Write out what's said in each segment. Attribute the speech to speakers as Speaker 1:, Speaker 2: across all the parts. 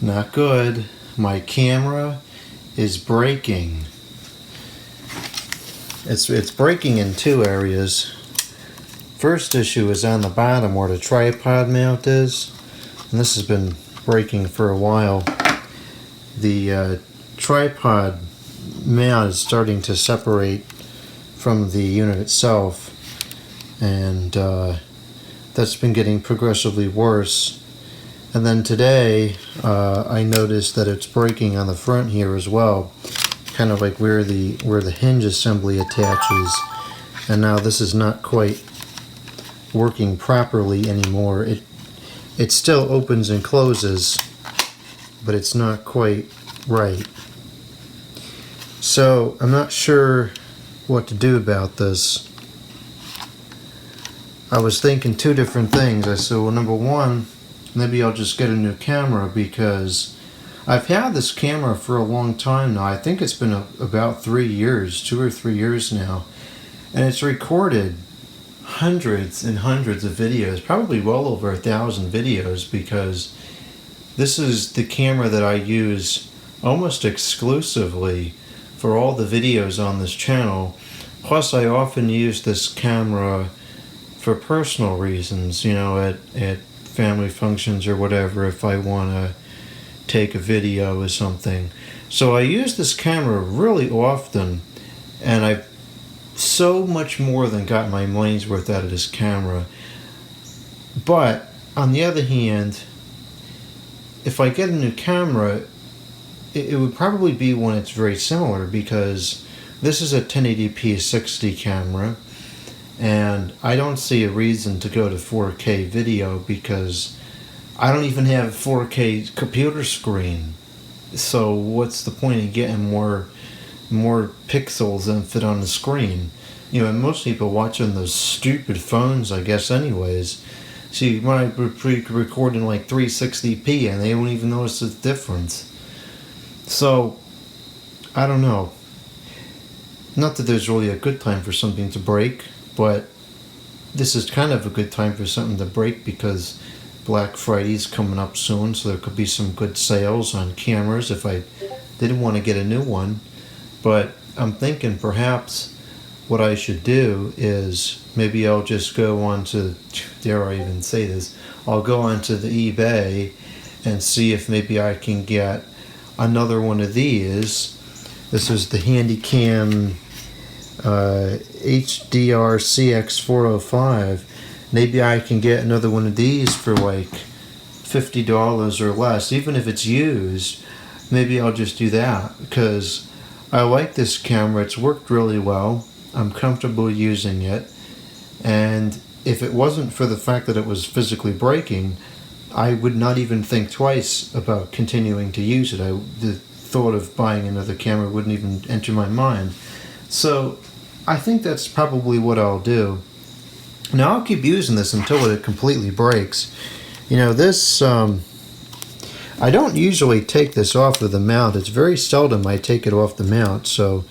Speaker 1: Not good. My camera is breaking. It's breaking in two areas. First issue is on the bottom where the tripod mount is, and this has been breaking for a while. The tripod mount is starting to separate from the unit itself, and that's been getting progressively worse. And then today I noticed that it's breaking on the front here as well, kind of like where the hinge assembly attaches, and now this is not quite working properly anymore. It still opens and closes, but it's not quite right. So I'm not sure what to do about this. I was thinking two different things. I said, well, number one, maybe I'll just get a new camera, because I've had this camera for a long time now. I think it's been about 3 years, 2 or 3 years now, and it's recorded hundreds and hundreds of videos, probably well over 1,000 videos, because this is the camera that I use almost exclusively for all the videos on this channel. Plus, I often use this camera for personal reasons, at family functions or whatever, if I want to take a video or something. So I use this camera really often, and I've so much more than got my money's worth out of this camera. But on the other hand, if I get a new camera, it would probably be one that's very similar, because this is a 1080p 60 camera, and I don't see a reason to go to 4K video, because I don't even have a 4K computer screen. So what's the point of getting more pixels than fit on the screen? And most people watch on those stupid phones, I guess, anyways. See, you might be recording like 360p and they won't even notice the difference. So, I don't know. Not that there's really a good time for something to break, but this is kind of a good time for something to break, because Black Friday's coming up soon, so there could be some good sales on cameras if I didn't want to get a new one. But I'm thinking perhaps what I should do is maybe I'll just go on to, dare I even say this, I'll go onto the eBay and see if maybe I can get another one of these. This is the Handycam HDR CX405. Maybe I can get another one of these for like $50 or less, even if it's used. Maybe I'll just do that, because I like this camera. It's worked really well. I'm comfortable using it, and if it wasn't for the fact that it was physically breaking, I would not even think twice about continuing to use it. The thought of buying another camera wouldn't even enter my mind. So I think that's probably what I'll do. Now I'll keep using this until it completely breaks. This, I don't usually take this off of the mount. It's very seldom I take it off the mount, so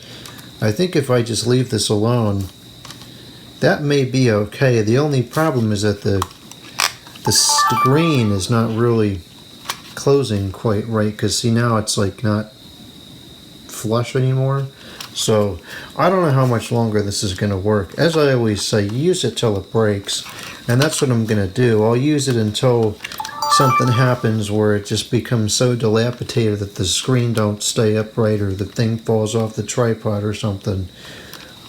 Speaker 1: I think if I just leave this alone, that may be okay. The only problem is that the screen is not really closing quite right, because see, now it's like not flush anymore. So I don't know how much longer this is going to work. As I always say, use it till it breaks, and that's what I'm going to do. I'll use it until something happens where it just becomes so dilapidated that the screen don't stay upright, or the thing falls off the tripod or something.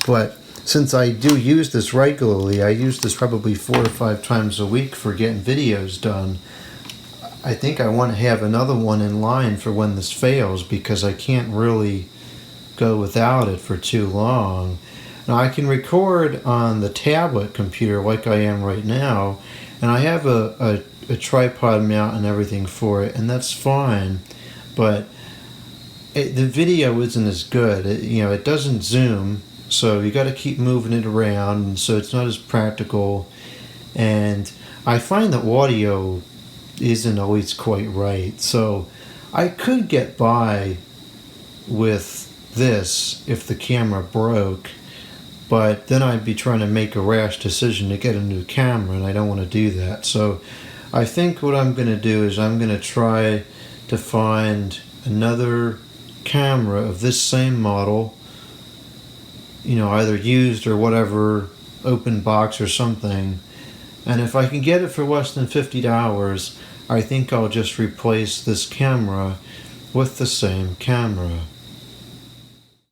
Speaker 1: But since I do use this regularly, I use this probably 4 or 5 times a week for getting videos done, I think I want to have another one in line for when this fails, because I can't really go without it for too long. Now I can record on the tablet computer like I am right now, and I have a tripod mount and everything for it, and that's fine, but the video isn't as good. It doesn't zoom, so you got to keep moving it around, and so it's not as practical. And I find the audio isn't always quite right, so I could get by with this if the camera broke, but then I'd be trying to make a rash decision to get a new camera, and I don't want to do that. So I think what I'm going to do is I'm going to try to find another camera of this same model, either used or whatever, open box or something. And if I can get it for less than $50, I think I'll just replace this camera with the same camera.